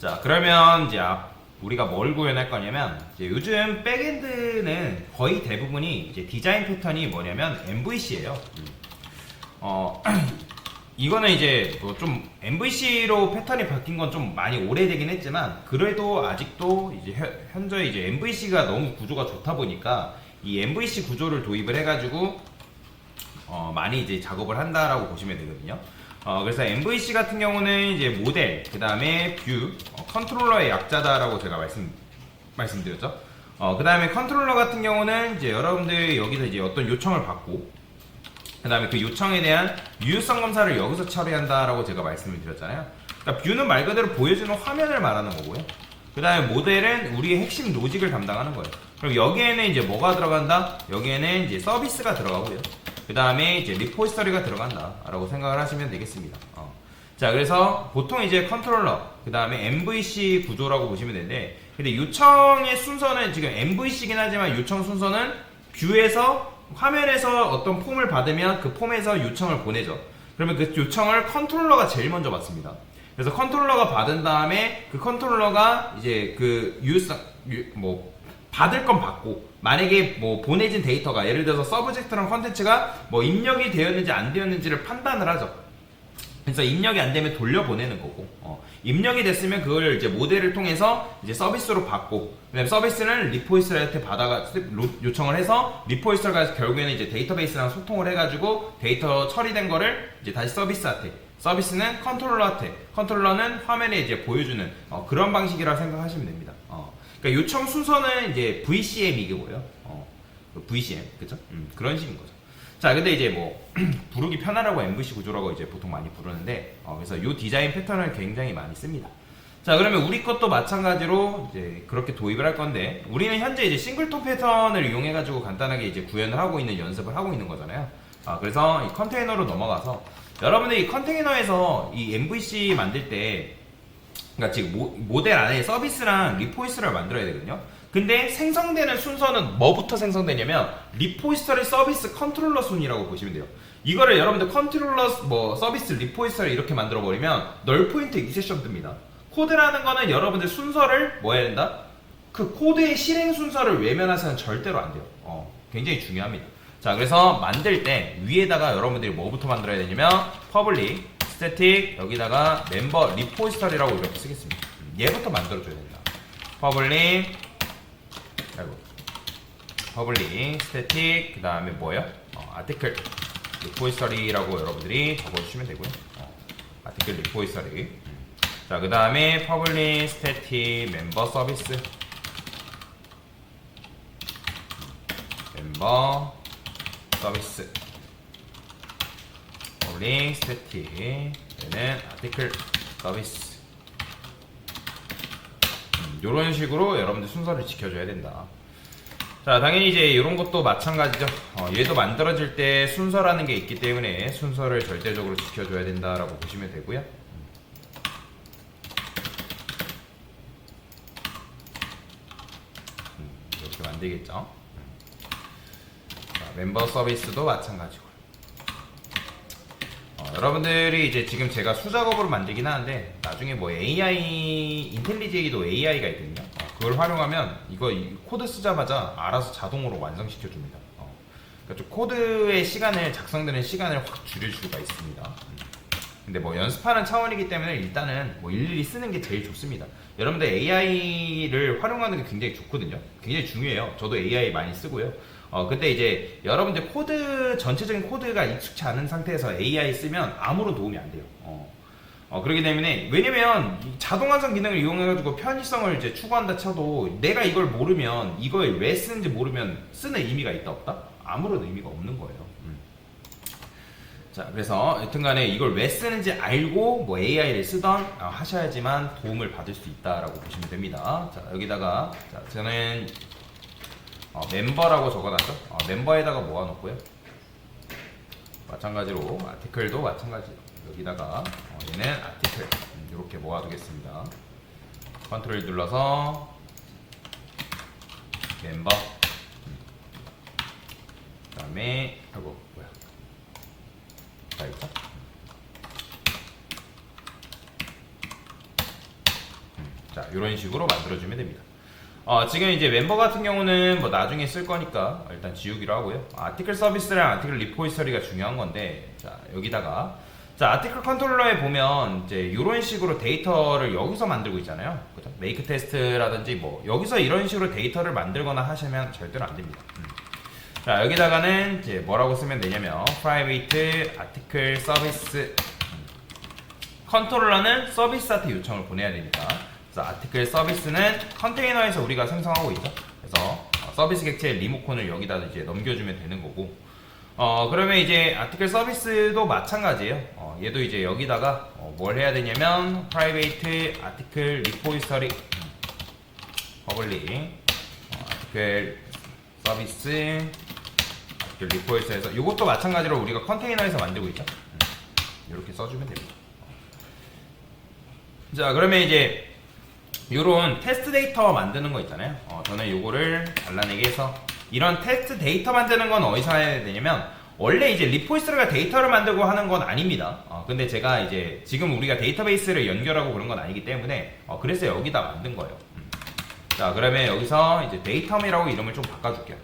자, 그러면 이제 우리가 뭘 구현할 거냐면, 이제 요즘 백엔드는 거의 대부분이 이제 디자인 패턴이 뭐냐면 MVC예요. 이거는 이제 뭐 좀 MVC로 패턴이 바뀐 건 좀 많이 오래되긴 했지만, 그래도 아직도 이제 현재 이제 MVC가 너무 구조가 좋다 보니까 이 MVC 구조를 도입을 해가지고 많이 이제 작업을 한다라고 보시면 되거든요. 그래서 MVC 같은 경우는 이제 모델, 그 다음에 뷰, 컨트롤러의 약자다라고 제가 말씀드렸죠. 그 다음에 컨트롤러 같은 경우는 이제 여러분들 여기서 이제 어떤 요청을 받고, 그 다음에 그 요청에 대한 유효성 검사를 여기서 처리한다라고 제가 말씀을 드렸잖아요. 그러니까 뷰는 말 그대로 보여주는 화면을 말하는 거고요. 그 다음에 모델은 우리의 핵심 로직을 담당하는 거예요. 그럼 여기에는 이제 뭐가 들어간다? 여기에는 이제 서비스가 들어가고요. 그 다음에 이제 리포지터리가 들어간다 라고 생각을 하시면 되겠습니다. 자, 그래서 보통 이제 컨트롤러, 그 다음에 MVC 구조라고 보시면 되는데, 근데 요청의 순서는 지금 MVC긴 하지만 요청 순서는 뷰에서 화면에서 어떤 폼을 받으면 그 폼에서 요청을 보내죠. 그러면 그 요청을 컨트롤러가 제일 먼저 받습니다. 그래서 컨트롤러가 받은 다음에 그 컨트롤러가 이제 그 뭐 받을 건 받고, 만약에 뭐 보내진 데이터가 예를 들어서 서브젝트랑 컨텐츠가 뭐 입력이 되었는지 안 되었는지를 판단을 하죠. 그래서 입력이 안 되면 돌려보내는 거고, 입력이 됐으면 그걸 이제 모델을 통해서 이제 서비스로 받고, 그다음에 서비스는 리포지터리한테 요청을 해서 리포지터리가 결국에는 이제 데이터베이스랑 소통을 해가지고 데이터 처리된 거를 이제 다시 서비스한테, 서비스는 컨트롤러한테, 컨트롤러는 화면에 이제 보여주는 그런 방식이라고 생각하시면 됩니다. 그러니까 요청 순서는 이제 VCM이고요. VCM, 그죠? 그런 식인 거죠. 자, 근데 이제 뭐 부르기 편하라고 MVC 구조라고 이제 보통 많이 부르는데, 그래서 이 디자인 패턴을 굉장히 많이 씁니다. 자, 그러면 우리 것도 마찬가지로 이제 그렇게 도입을 할 건데, 우리는 현재 이제 싱글톤 패턴을 이용해 가지고 간단하게 이제 구현을 하고 있는 연습을 하고 있는 거잖아요. 그래서 이 컨테이너로 넘어가서 여러분들 이 컨테이너에서 이 MVC 만들 때, 그러니까 지금 모델 안에 서비스랑 리포지터리를 만들어야 되거든요. 근데 생성되는 순서는 뭐부터 생성되냐면 리포지터리 서비스 컨트롤러 순이라고 보시면 돼요. 이거를 여러분들 컨트롤러 뭐 서비스 리포지터리 이렇게 만들어 버리면 널 포인트 익셉션 뜹니다. 코드라는 거는 여러분들 순서를 뭐 해야 된다? 그 코드의 실행 순서를 외면해서는 절대로 안 돼요. 굉장히 중요합니다. 자, 그래서 만들 때 위에다가 여러분들이 뭐부터 만들어야 되냐면 퍼블릭, 스태틱, 여기다가 멤버 리포지터리라고 이렇게 쓰겠습니다. 얘부터 만들어줘야 된다. 퍼블릭, 스태틱, 그 다음에 뭐예요? 아티클 리포지터리라고 여러분들이 적어주시면 되고요. 아티클 리포지터리. 자, 그 다음에 퍼블릭, 스태틱, 멤버 서비스, 멤버 서비스, 퍼블릭, 스태틱, 얘는 아티클 서비스. 이런 식으로 여러분들 순서를 지켜줘야 된다. 자, 당연히 이제 이런 것도 마찬가지죠. 얘도 만들어질 때 순서라는 게 있기 때문에 순서를 절대적으로 지켜줘야 된다라고 보시면 되고요. 이렇게 만들겠죠. 자, 멤버 서비스도 마찬가지고. 여러분들이 이제 지금 제가 수작업으로 만들긴 하는데 나중에 뭐 AI, 인텔리제이도 AI가 있거든요. 그걸 활용하면 이거 코드 쓰자마자 알아서 자동으로 완성시켜 줍니다. 그러니까 좀 코드의 시간을, 작성되는 시간을 확 줄일 수가 있습니다. 근데 뭐 연습하는 차원이기 때문에 일단은 뭐 일일이 쓰는 게 제일 좋습니다. 여러분들 AI를 활용하는 게 굉장히 좋거든요. 굉장히 중요해요. 저도 AI 많이 쓰고요. 근데 이제 여러분들 코드, 전체적인 코드가 익숙치 않은 상태에서 AI 쓰면 아무런 도움이 안 돼요. 그렇기 때문에, 왜냐면 자동 완성 기능을 이용해가지고 편의성을 이제 추구한다 쳐도 내가 이걸 모르면, 이걸 왜 쓰는지 모르면 쓰는 의미가 있다 없다? 아무런 의미가 없는 거예요. 자, 그래서 여튼간에 이걸 왜 쓰는지 알고 뭐 AI를 쓰던 하셔야지만 도움을 받을 수 있다라고 보시면 됩니다. 자, 여기다가 자, 저는 멤버라고 적어놨죠. 멤버에다가 모아놓고요. 마찬가지로 아티클도 마찬가지로 여기다가 얘는 아티클 이렇게 모아두겠습니다. 컨트롤 눌러서 멤버, 그 다음에 뭐야 자, 이런 식으로 만들어주면 됩니다. 지금 이제 멤버 같은 경우는 뭐 나중에 쓸 거니까 일단 지우기로 하고요. 아티클 서비스랑 아티클 리포지터리가 중요한 건데, 자, 여기다가 자, 아티클 컨트롤러에 보면 이제 이런 식으로 데이터를 여기서 만들고 있잖아요. 그죠? 메이크 테스트라든지 뭐 여기서 이런 식으로 데이터를 만들거나 하시면 절대로 안 됩니다. 자, 여기다가는 이제 뭐라고 쓰면 되냐면 private article service 컨트롤러는 서비스한테 요청을 보내야 되니까, 그래서 아티클 서비스는 컨테이너에서 우리가 생성하고 있죠. 그래서 서비스 객체의 리모컨을 여기다 이제 넘겨주면 되는 거고, 그러면 이제 아티클 서비스도 마찬가지예요. 얘도 이제 여기다가 뭘 해야 되냐면 private article repository public 아티클 서비스 아티클 리포지터리에서 이것도 마찬가지로 우리가 컨테이너에서 만들고 있죠. 이렇게 써주면 됩니다. 자, 그러면 이제 요런 테스트 데이터 만드는 거 있잖아요. 저는 요거를 잘라내게 해서, 이런 테스트 데이터 만드는 건 어디서 해야 되냐면, 원래 이제 리포지터리가 데이터를 만들고 하는 건 아닙니다. 근데 제가 이제 지금 우리가 데이터베이스를 연결하고 그런 건 아니기 때문에 그래서 여기다 만든 거예요. 자, 그러면 여기서 이제 데이텀이라고 이름을 좀 바꿔줄게요.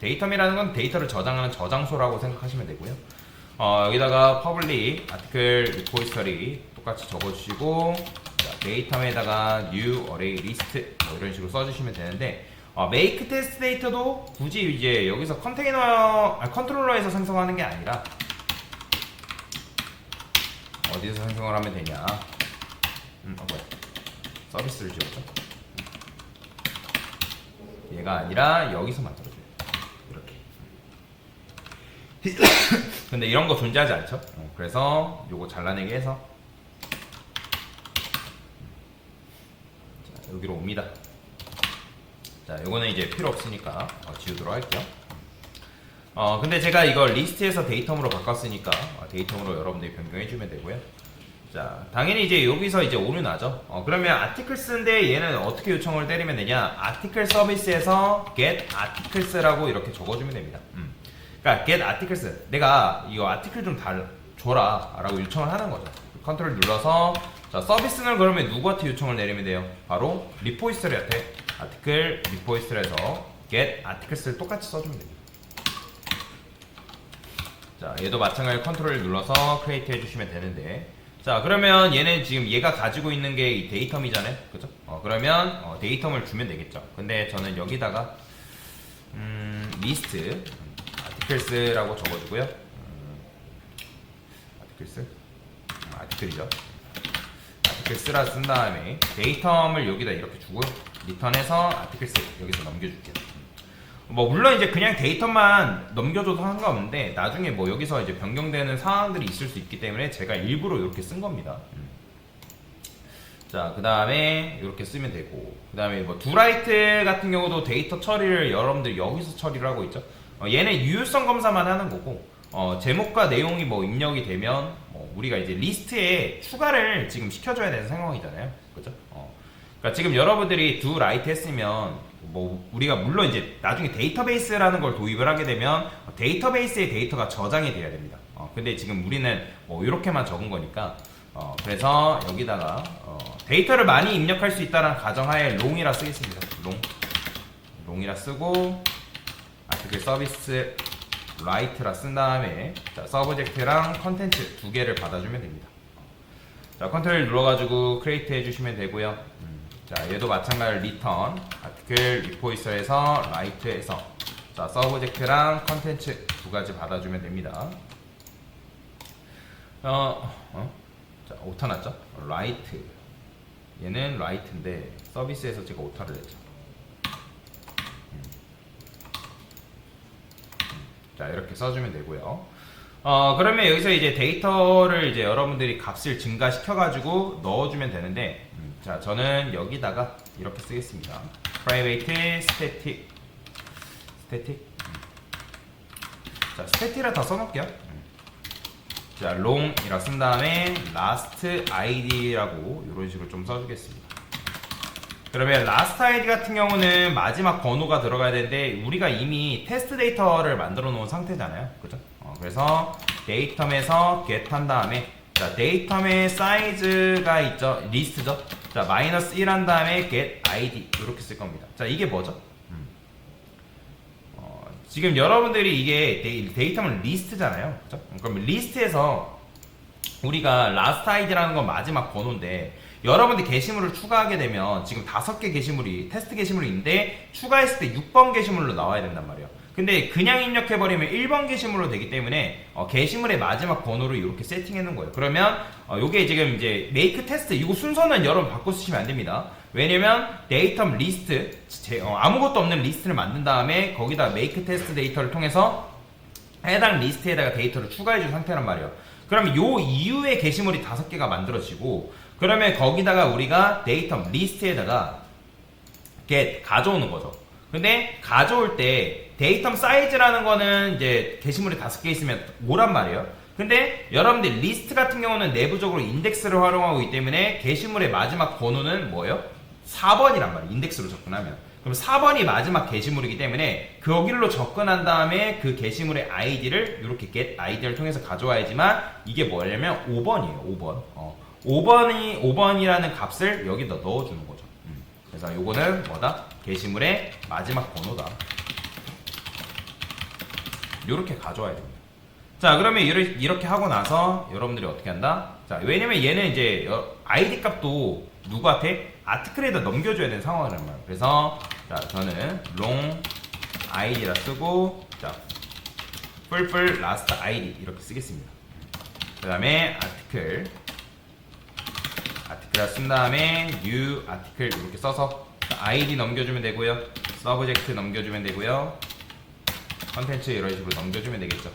데이텀이라는 건 데이터를 저장하는 저장소라고 생각하시면 되고요. 여기다가 public article repository 똑같이 적어주시고, 자, 데이텀에다가 new array list 뭐 이런 식으로 써주시면 되는데, make test 데이터도 굳이 이제 여기서 컨트롤러에서 생성하는 게 아니라 어디서 생성을 하면 되냐? 뭐야? 서비스를 지웠죠? 얘가 아니라 여기서 만들어줘요. 이렇게. 근데 이런 거 존재하지 않죠? 그래서 요거 잘라내게 해서 자, 여기로 옵니다. 자, 요거는 이제 필요 없으니까 지우도록 할게요. 근데 제가 이걸 리스트에서 데이텀으로 바꿨으니까 데이텀으로 여러분들이 변경해주면 되고요. 자, 당연히 이제 여기서 이제 오류 나죠. 그러면 articles인데 얘는 어떻게 요청을 때리면 되냐? article 서비스에서 get articles라고 이렇게 적어주면 됩니다. 그러니까 get articles, 내가 이거 article 좀 줘라 라고 요청을 하는 거죠. 컨트롤 눌러서, 자, 서비스는 그러면 누구한테 요청을 내리면 돼요? 바로 리포지터리한테 article 리포지터리에서 get articles를 똑같이 써주면 됩니다. 자, 얘도 마찬가지로 컨트롤 눌러서 create 해주시면 되는데, 자, 그러면 얘는 지금 얘가 가지고 있는 게 이 데이텀이잖아요. 그죠? 그러면 데이텀을 주면 되겠죠. 근데 저는 여기다가 list articles라고 적어주고요. article이죠. articles라 쓴 다음에 데이텀을 여기다 이렇게 주고요. 리턴해서 articles 여기서 넘겨줄게요. 뭐 물론 이제 그냥 데이터만 넘겨줘도 상관없는데, 나중에 뭐 여기서 이제 변경되는 상황들이 있을 수 있기 때문에 제가 일부러 이렇게 쓴 겁니다. 자, 그 다음에 이렇게 쓰면 되고, 그 다음에 뭐 두라이트 같은 경우도 데이터 처리를 여러분들 여기서 처리를 하고 있죠. 얘는 유효성 검사만 하는 거고, 제목과 내용이 뭐 입력이 되면 우리가 이제 리스트에 추가를 지금 시켜줘야 되는 상황이잖아요. 그죠? 그러니까 지금 여러분들이 do write 했으면 뭐 우리가 물론 이제 나중에 데이터베이스라는 걸 도입을 하게 되면 데이터베이스의 데이터가 저장이 돼야 됩니다. 근데 지금 우리는 뭐 이렇게만 적은 거니까, 그래서 여기다가 데이터를 많이 입력할 수 있다는 가정하에 long이라 쓰겠습니다. long이라 쓰고 article 서비스 write라 쓴 다음에, 자, 서브젝트랑 컨텐츠 두 개를 받아주면 됩니다. 자, 컨트롤 눌러가지고 create 해주시면 되고요. 자, 얘도 마찬가지로 return article repository에서 write에서, 자, 서브젝트랑 컨텐츠 두 가지 받아주면 됩니다. 자, 오타 났죠? write, 얘는 write인데 서비스에서 제가 오타를 냈죠. 자, 이렇게 써주면 되고요. 그러면 여기서 이제 데이터를 이제 여러분들이 값을 증가시켜가지고 넣어주면 되는데, 자, 저는 여기다가 이렇게 쓰겠습니다. private static. 자, static이라 다 써놓을게요. 자, long이라 쓴 다음에 last id라고 이런 식으로 좀 써주겠습니다. 그러면 last id 같은 경우는 마지막 번호가 들어가야 되는데, 우리가 이미 테스트 데이터를 만들어 놓은 상태잖아요. 그죠? 그래서 데이텀에서 get 한 다음에, 자, 데이텀의 사이즈가 있죠. 리스트죠. 자, 마이너스 1 한 다음에 get id 이렇게 쓸 겁니다. 자, 이게 뭐죠? 지금 여러분들이 이게 데이터는 리스트잖아요. 그죠? 그럼 리스트에서 우리가 last id라는 건 마지막 번호인데 여러분들 게시물을 추가하게 되면 지금 5개 게시물이 테스트 게시물이 있는데 추가했을 때 6번 게시물로 나와야 된단 말이에요. 근데 그냥 입력해버리면 1번 게시물로 되기 때문에 게시물의 마지막 번호를 이렇게 세팅해 놓은 거예요. 그러면 요게 지금 이제 make test 이거 순서는 여러분 바꿔 쓰시면 안 됩니다. 왜냐면 데이터 리스트 아무것도 없는 리스트를 만든 다음에 거기다 make test 데이터를 통해서 해당 리스트에다가 데이터를 추가해 준 상태란 말이에요. 그러면 요 이후에 게시물이 5개가 만들어지고 그러면 거기다가 우리가 데이터 리스트에다가 get 가져오는 거죠. 근데 가져올 때 데이터 사이즈라는 거는 이제 게시물이 5개 있으면 5란 말이에요. 근데 여러분들 리스트 같은 경우는 내부적으로 인덱스를 활용하고 있기 때문에 게시물의 마지막 번호는 뭐예요? 4번이란 말이에요. 인덱스로 접근하면. 그럼 4번이 마지막 게시물이기 때문에 거길로 접근한 다음에 그 게시물의 아이디를 이렇게 get 아이디를 통해서 가져와야지만 이게 뭐냐면 5번이에요. 5번. 5번이라는 값을 여기다 넣어주는 거죠. 그래서 요거는 뭐다? 게시물의 마지막 번호다. 요렇게 가져와야 됩니다. 자, 그러면 이렇게 하고 나서 여러분들이 어떻게 한다? 자, 왜냐면 얘는 이제 아이디 값도 누구한테? 아티클에다 넘겨줘야 되는 상황이란 말이에요. 그래서 자, 저는 long id라 쓰고 자, fulfill last id 이렇게 쓰겠습니다. 그 다음에 아티클을 쓴 다음에 new article 이렇게 써서 id 넘겨주면 되고요. subject 넘겨주면 되고요. 컨텐츠 이런 식으로 넘겨주면 되겠죠.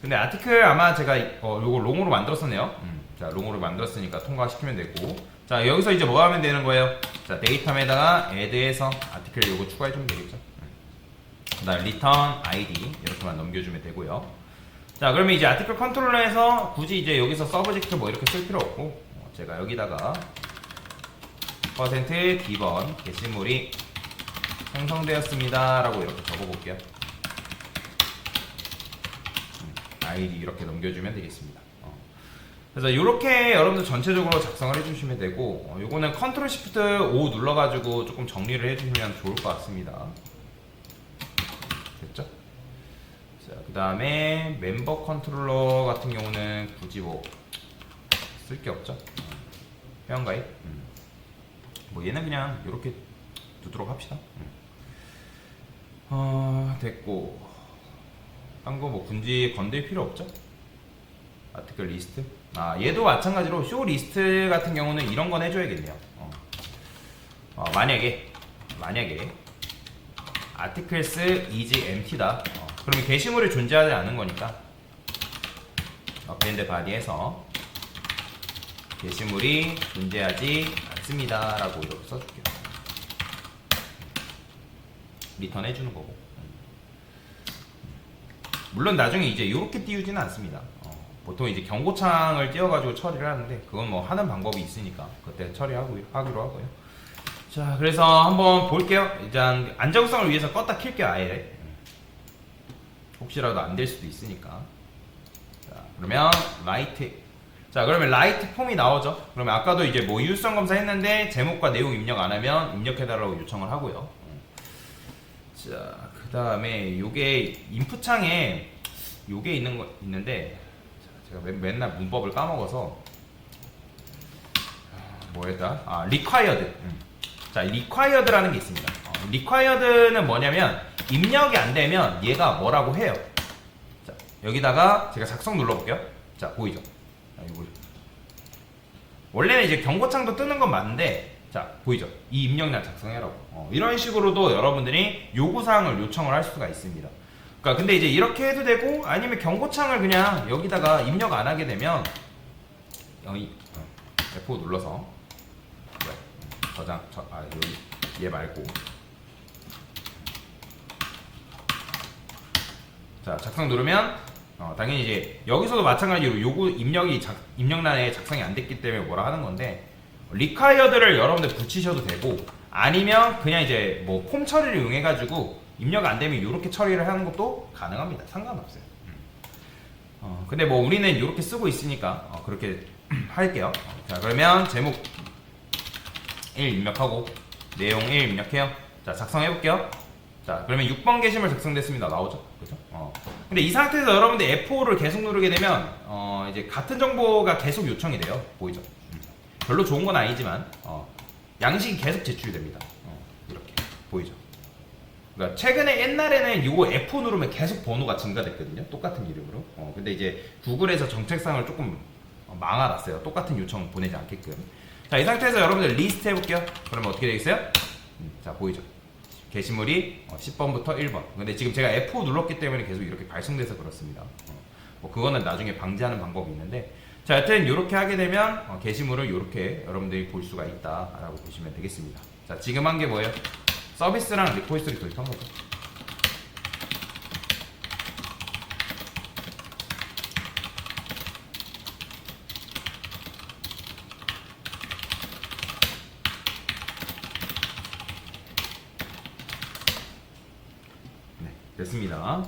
근데 아티클 아마 제가 요거 롱으로 만들었었네요. 자, 롱으로 만들었으니까 통과시키면 되고 자, 여기서 이제 뭐 하면 되는 거예요? 자, 데이터에다가 add해서 아티클 요거 추가해주면 되겠죠. 그 다음 return id 이렇게만 넘겨주면 되고요. 자, 그러면 이제 아티클 컨트롤러에서 굳이 이제 여기서 서브젝트 뭐 이렇게 쓸 필요 없고 제가 여기다가 %d번 게시물이 생성되었습니다 라고 이렇게 적어볼게요. 아이디 이렇게 넘겨주면 되겠습니다. 그래서 이렇게 여러분들 전체적으로 작성을 해주시면 되고 요거는 컨트롤 시프트 O 눌러가지고 조금 정리를 해주시면 좋을 것 같습니다. 됐죠? 자, 그 다음에 멤버 컨트롤러 같은 경우는 굳이 뭐 쓸 게 없죠. 회원가입 뭐 얘는 그냥 이렇게 두도록 합시다. 됐고 딴 거 뭐 굳이 건들 필요 없죠. 아티클 리스트 얘도 마찬가지로 쇼 리스트 같은 경우는 이런 건 해줘야겠네요. 만약에 articles is empty다 그러면 게시물이 존재하지 않은 거니까 append body에서 게시물이 존재하지 않습니다 라고 이렇게 써줄게요. 리턴 해주는 거고 물론 나중에 이제 이렇게 띄우지는 않습니다. 보통 이제 경고창을 띄워가지고 처리를 하는데 그건 뭐 하는 방법이 있으니까 그때 처리하기로 하고요. 자, 그래서 한번 볼게요. 일단 안정성을 위해서 껐다 킬게요. 아예 혹시라도 안 될 수도 있으니까. 자, 그러면 라이트. 자, 그러면 라이트 폼이 나오죠. 그러면 아까도 이제 뭐 유효성 검사 했는데 제목과 내용 입력 안 하면 입력해달라고 요청을 하고요. 자, 그 다음에 요게 인풋 창에 요게 있는데 제가 맨날 문법을 까먹어서 뭐였다? required. 자, required라는 게 있습니다. required는 뭐냐면 입력이 안 되면 얘가 뭐라고 해요. 자, 여기다가 제가 작성 눌러볼게요. 자, 보이죠? 이거 원래는 이제 경고창도 뜨는 건 맞는데 자, 보이죠? 이 입력량 작성해라고. 이런 식으로도 여러분들이 요구사항을 요청을 할 수가 있습니다. 그러니까 근데 이제 이렇게 해도 되고 아니면 경고창을 그냥 여기다가 입력 안 하게 되면 여기 F5 눌러서 저장 여기 얘 말고 자, 작성 누르면 당연히 이제 여기서도 마찬가지로 요구 입력란에 작성이 안 됐기 때문에 뭐라 하는 건데 required를 여러분들 붙이셔도 되고 아니면 그냥 이제 뭐 폼 처리를 이용해 가지고 입력 안 되면 이렇게 처리를 하는 것도 가능합니다. 상관없어요. 근데 뭐 우리는 이렇게 쓰고 있으니까 그렇게 할게요. 자, 그러면 제목 1 입력하고 내용 1 입력해요. 자, 작성해 볼게요. 자, 그러면 6번 게시물 작성됐습니다. 나오죠? 그죠? 근데 이 상태에서 여러분들 F5를 계속 누르게 되면 이제 같은 정보가 계속 요청이 돼요. 보이죠? 별로 좋은 건 아니지만 양식이 계속 제출이 됩니다. 이렇게 보이죠? 그러니까 최근에 옛날에는 이거 F5 누르면 계속 번호가 증가됐거든요. 똑같은 이름으로. 근데 이제 구글에서 정책상을 조금 망아놨어요. 똑같은 요청 보내지 않게끔. 자, 이 상태에서 여러분들 리스트 해볼게요. 그러면 어떻게 되겠어요? 자, 보이죠? 게시물이 10번부터 1번. 근데 지금 제가 F5 눌렀기 때문에 계속 이렇게 발송돼서 그렇습니다. 뭐 그거는 나중에 방지하는 방법이 있는데, 자, 여튼 이렇게 하게 되면 게시물을 이렇게 여러분들이 볼 수가 있다라고 보시면 되겠습니다. 자, 지금 한 게 뭐예요? 서비스랑 리퀘스트를 도입한 거죠. 네, 됐습니다.